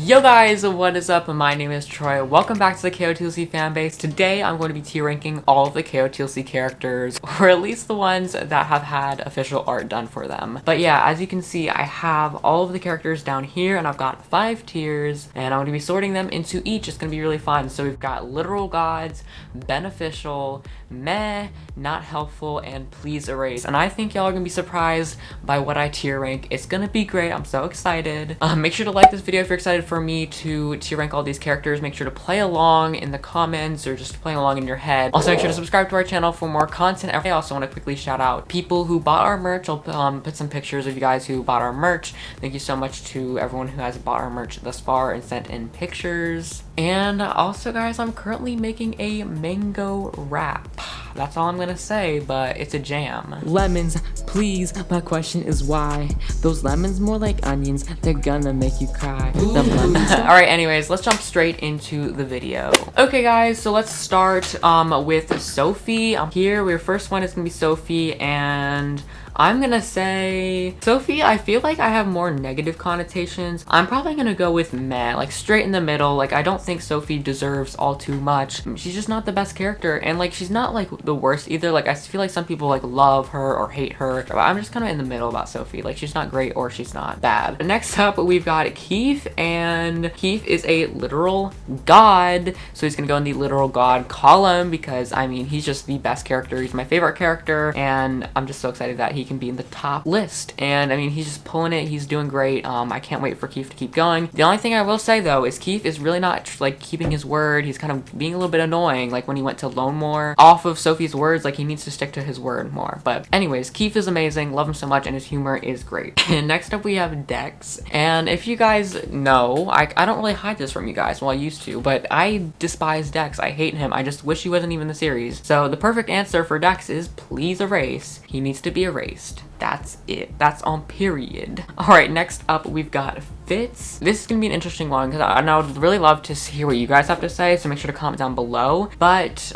Yo guys, what is up? My name is Troy. Welcome back to the KotLC fanbase. Today I'm going to be tier ranking all of the KotLC characters, or at least the ones that have had official art done for them. But yeah, as you can see, I have all of the characters down here and I've got 5 tiers and I'm going to be sorting them into each. It's going to be really fun. So we've got literal gods, beneficial, meh, not helpful, and please erase. And I think y'all are going to be surprised by what I tier rank. It's going to be great. I'm so excited. Make sure to like this video if you're excited for me to tier rank all these characters. Make sure to play along in the comments or just playing along in your head. Also, make sure to subscribe to our channel for more content. I also want to quickly shout out people who bought our merch. I'll put some pictures of you guys who bought our merch. Thank you so much to everyone who has bought our merch thus far and sent in pictures. And also, guys, I'm currently making a mango wrap. That's all I'm gonna say, but it's a jam. Lemons, please. My question is why? Those lemons more like onions. They're gonna make you cry. Them lemons. All right, anyways, let's jump straight into the video. Okay, guys, so let's start with Sophie. Here, your first one is gonna be Sophie, and I'm gonna say Sophie. I feel like I have more negative connotations. I'm probably gonna go with meh, like straight in the middle. Like, I don't think Sophie deserves all too much. She's just not the best character, and like she's not like the worst either. Like, I feel like some people like love her or hate her, but I'm just kind of in the middle about Sophie. Like, she's not great or she's not bad. Next up, we've got Keith, and Keith is a literal god, so he's gonna go in the literal god column because I mean he's just the best character. He's my favorite character, and I'm just so excited that he can be in the top list. And I mean, he's just pulling it. He's doing great. I can't wait for Keith to keep going. The only thing I will say though is Keith is really not like keeping his word. He's kind of being a little bit annoying. Like when he went to loan more off of Sophie's words, like he needs to stick to his word more. But anyways, Keith is amazing. Love him so much, and his humor is great. And next up we have Dex. And if you guys know, I don't really hide this from you guys. Well, I used to, but I despise Dex. I hate him. I just wish he wasn't even in the series. So the perfect answer for Dex is please erase. He needs to be erased. That's it. That's on period. All right, next up we've got Fitz. This is gonna be an interesting one because I would really love to hear what you guys have to say, so make sure to comment down below. But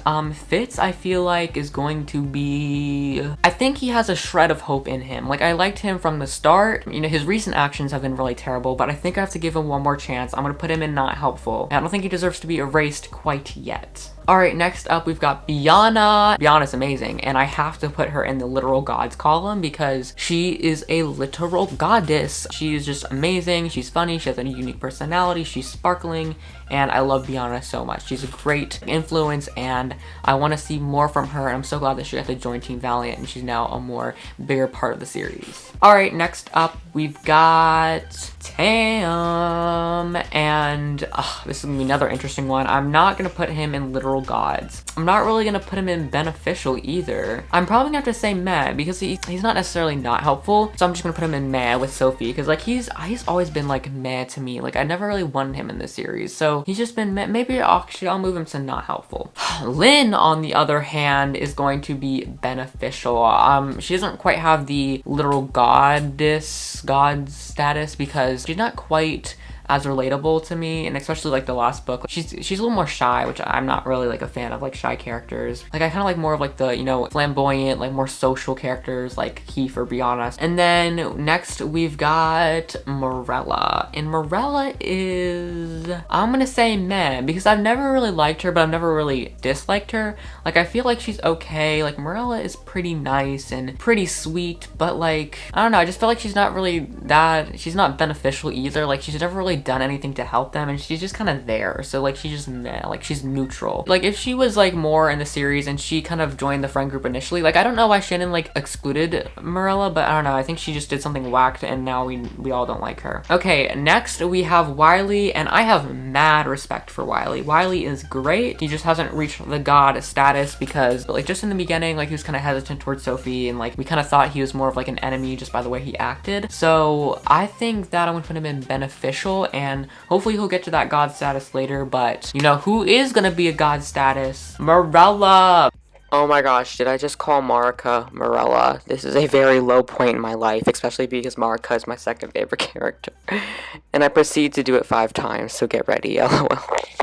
Fitz, I feel like is going to be, I think he has a shred of hope in him. Like, I liked him from the start. You know, his recent actions have been really terrible, but I think I have to give him one more chance. I'm gonna put him in not helpful. I don't think he deserves to be erased quite yet. All right, next up we've got Biana. Biana's amazing, and I have to put her in the literal gods column because she is a literal goddess. She is just amazing. She's funny. She has a unique personality. She's sparkling, and I love Biana so much. She's a great influence, and I want to see more from her, and I'm so glad that she got to join Team Valiant, and she's now a more bigger part of the series. All right, next up we've got Tam, and this is gonna be another interesting one. I'm not gonna put him in literal gods. I'm not really gonna put him in beneficial either. I'm probably gonna have to say meh because he's not necessarily not helpful, so I'm just gonna put him in meh with Sophie because like he's always been like meh to me. Like, I never really wanted him in this series, so he's just been meh. Maybe actually I'll move him to not helpful. Lynn, on the other hand, is going to be beneficial. She doesn't quite have the literal god status because she's not quite as relatable to me, and especially like the last book, she's a little more shy, which I'm not really like a fan of, like shy characters. Like, I kind of like more of like the, you know, flamboyant, like more social characters like Keith or Biana. And then next we've got Morella, and Morella is, I'm gonna say meh because I've never really liked her, but I've never really disliked her. Like, I feel like she's okay. Like, Morella is pretty nice and pretty sweet, but like, I don't know, I just feel like she's not really that, she's not beneficial either. Like, she's never really done anything to help them, and she's just kind of there, so like she's just meh, like she's neutral. Like, if she was like more in the series and she kind of joined the friend group initially, like I don't know why Shannon like excluded Morella, but I don't know, I think she just did something whacked and now we all don't like her. Okay, next we have Wiley, and I have mad respect for Wiley. Wiley is great. He just hasn't reached the god status because like just in the beginning, like he was kind of hesitant towards Sophie, and like we kind of thought he was more of like an enemy just by the way he acted. So I think that I'm gonna put him in beneficial, and hopefully he'll get to that god status later. But you know who is gonna be a god status? Morella. Oh my gosh, did I just call Marika Morella? This is a very low point in my life, especially because Marika is my second favorite character. And I proceed to do it 5 times, so get ready, lol.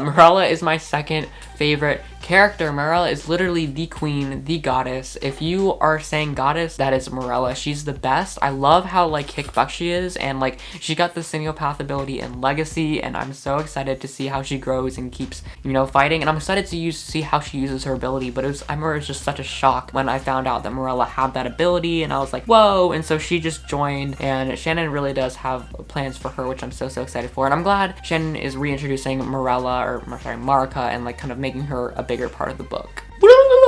Morella is my second favorite character. Morella is literally the queen, the goddess. If you are saying goddess, that is Morella. She's the best. I love how like kick-butt she is, and like she got the Siniopath ability in Legacy, and I'm so excited to see how she grows and keeps, you know, fighting. And I'm excited to see how she uses her ability. But I remember it was just such a shock when I found out that Morella had that ability, and I was like, whoa. And so she just joined, and Shannon really does have plans for her, which I'm so excited for. And I'm glad Shannon is reintroducing Marika, and like kind of making her a bigger part of the book.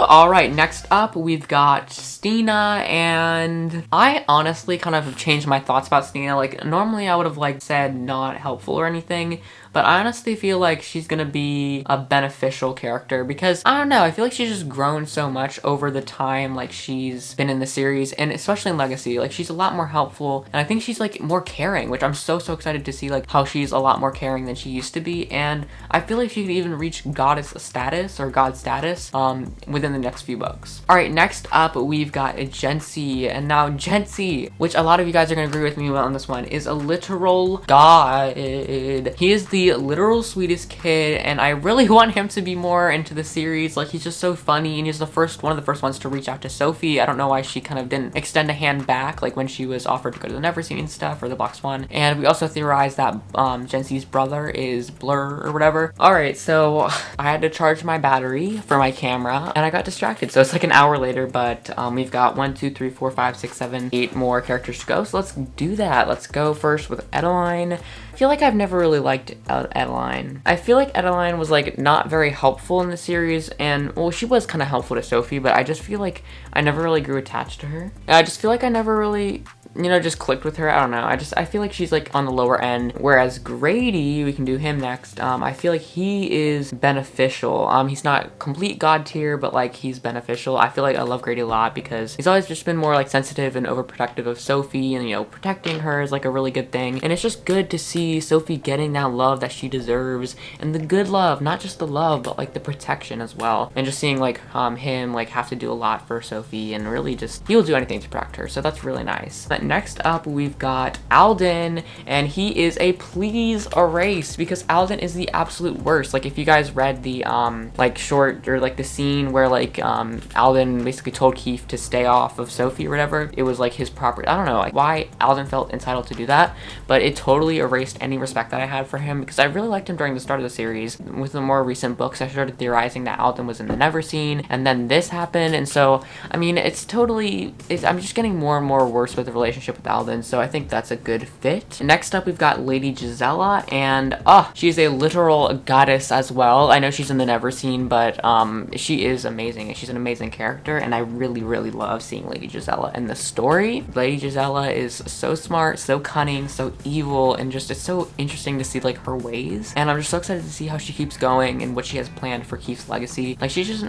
All right, next up we've got Stina, and I honestly kind of have changed my thoughts about Stina. Like normally I would have like said not helpful or anything, but I honestly feel like she's gonna be a beneficial character because I don't know, I feel like she's just grown so much over the time like she's been in the series, and especially in Legacy. Like she's a lot more helpful, and I think she's like more caring, which I'm so excited to see like how she's a lot more caring than she used to be. And I feel like she could even reach goddess status or god status within the next few books. All right, next up we've got Jency, and now Jency, which a lot of you guys are gonna agree with me on this one, is a literal god. He is the literal sweetest kid, and I really want him to be more into the series. Like he's just so funny, and he's one of the first ones to reach out to Sophie. I don't know why she kind of didn't extend a hand back like when she was offered to go to the Neverseen and stuff, or the Black Swan. And we also theorized that Jency's brother is Blur or whatever. All right, so I had to charge my battery for my camera and I got distracted, so it's like an hour later. But we've got 1, 2, 3, 4, 5, 6, 7, 8 more characters to go, so let's do that. Let's go first with Edeline. I feel like I've never really liked Edeline. I feel like Edeline was like not very helpful in the series, and well, she was kind of helpful to Sophie, but I just feel like I never really grew attached to her. I just feel like I never really, you know, just clicked with her. I don't know. I feel like she's like on the lower end, whereas Grady, we can do him next. I feel like he is beneficial. He's not complete god tier, but like he's beneficial. I feel like I love Grady a lot because he's always just been more like sensitive and overprotective of Sophie, and you know, protecting her is like a really good thing. And it's just good to see Sophie getting that love that she deserves, and the good love, not just the love, but like the protection as well. And just seeing like him like have to do a lot for Sophie, and really just he'll do anything to protect her, so that's really nice. But next up we've got Alden, and he is a please erase, because Alden is the absolute worst. Like if you guys read the like short, or like the scene where like Alden basically told Keith to stay off of Sophie or whatever, it was like his property. I don't know like why Alden felt entitled to do that, but it totally erased any respect that I had for him, because I really liked him during the start of the series. With the more recent books, I started theorizing that Alden was in the Neverseen, and then this happened, and so I mean I'm just getting more and more worse with the relationship with Alden, so I think that's a good fit. Next up we've got Lady Gisela, and she's a literal goddess as well. I know she's in the Neverseen, but she is amazing, and she's an amazing character, and I really love seeing Lady Gisela in the story. Lady Gisela is so smart, so cunning, so evil, and just it's so interesting to see like her ways, and I'm just so excited to see how she keeps going and what she has planned for Keith's legacy. Like she's just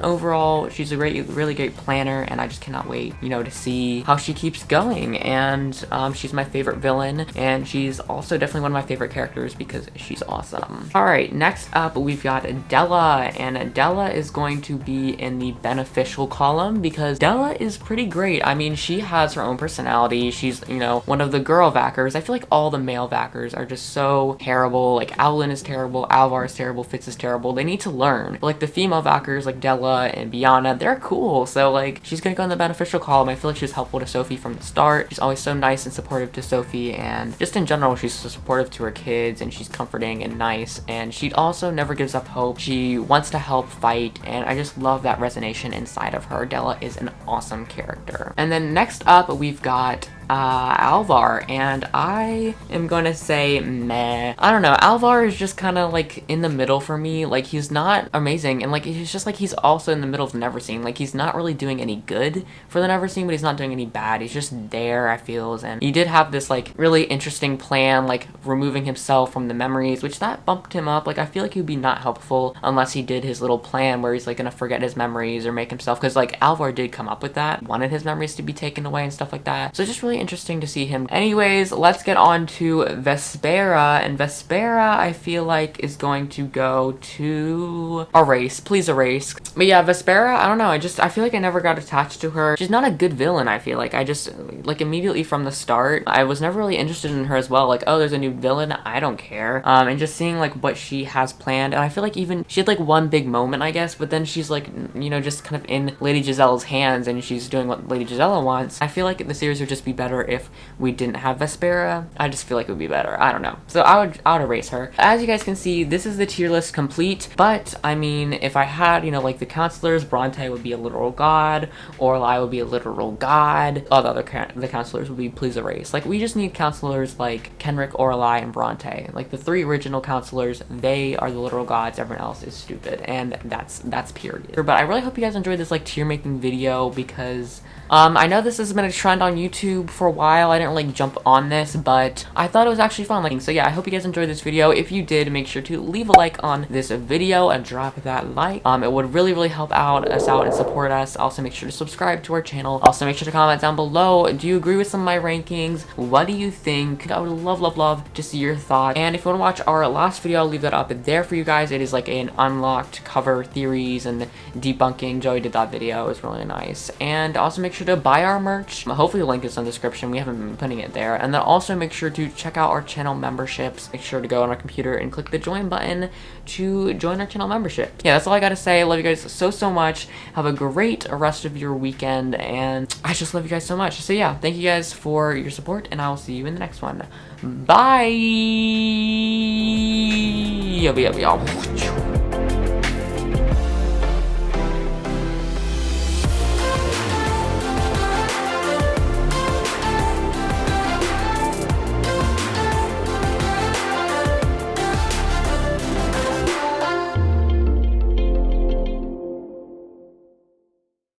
she's a really great planner, and I just cannot wait, you know, to see how she keeps going. And she's my favorite villain, and she's also definitely one of my favorite characters because she's awesome. All right, next up we've got Della, and Della is going to be in the beneficial column because Della is pretty great. I mean, she has her own personality. She's, you know, one of the girl Vackers. I feel like all the male Vackers are just so terrible. Like Owlin is terrible, Alvar is terrible, Fitz is terrible. They need to learn. But like the female Vackers like Della and Biana, they're cool. So like she's gonna go in the beneficial column. I feel like she's helpful to Sophie from the start. She's always so nice and supportive to Sophie, and just in general she's so supportive to her kids, and she's comforting and nice, and she also never gives up hope. She wants to help fight, and I just love that resonation inside of her. Della is an awesome character. And then next up we've got Alvar, and I am gonna say meh. I don't know, Alvar is just kind of like in the middle for me. Like he's not amazing, and like he's just like he's also in the middle of the Neverseen. Like he's not really doing any good for the Neverseen, but he's not doing any bad. He's just there, I feels. And he did have this like really interesting plan, like removing himself from the memories, which that bumped him up. Like I feel like he would be not helpful unless he did his little plan where he's like gonna forget his memories or make himself, because like Alvar did come up with that, wanted his memories to be taken away and stuff like that. So it's just really really interesting to see him. Anyways, let's get on to Vespera, and Vespera I feel like is going to go to erase. Please erase. But yeah, Vespera, I don't know, I feel like I never got attached to her. She's not a good villain, I feel like. I just, like, immediately from the start, I was never really interested in her as well. Like, oh, there's a new villain, I don't care. And just seeing like what she has planned, and I feel like even she had like one big moment, I guess, but then she's like, you know, just kind of in Lady Giselle's hands, and she's doing what Lady Giselle wants. I feel like the series would just be better if we didn't have Vespera. I just feel like it would be better. I don't know. So I would erase her. As you guys can see, this is the tier list complete, but I mean, if I had, you know, like the counselors, Bronte would be a literal god, Orlai would be a literal god, all the other the counselors would be please erase. Like, we just need counselors like Kenrick, Orlai, and Bronte. Like, the 3 original counselors, they are the literal gods, everyone else is stupid, and that's period. But I really hope you guys enjoyed this like tier making video, because I know this has been a trend on YouTube for a while. I didn't really jump on this, but I thought it was actually fun. Like, so yeah, I hope you guys enjoyed this video. If you did, make sure to leave a like on this video and drop that like. It would really help us out and support us. Also, make sure to subscribe to our channel. Also, make sure to comment down below. Do you agree with some of my rankings? What do you think? I would love to see your thoughts. And if you want to watch our last video, I'll leave that up there for you guys. It is like an unlocked cover theories and debunking. Joey did that video. It was really nice. And also make sure to buy our merch. Hopefully the link is in the description. We haven't been putting it there. And then also make sure to check out our channel memberships. Make sure to go on our computer and click the join button to join our channel membership. Yeah, that's all I gotta say. I love you guys so much. Have a great rest of your weekend, and I just love you guys so much. So yeah, thank you guys for your support, and I will see you in the next one. Bye.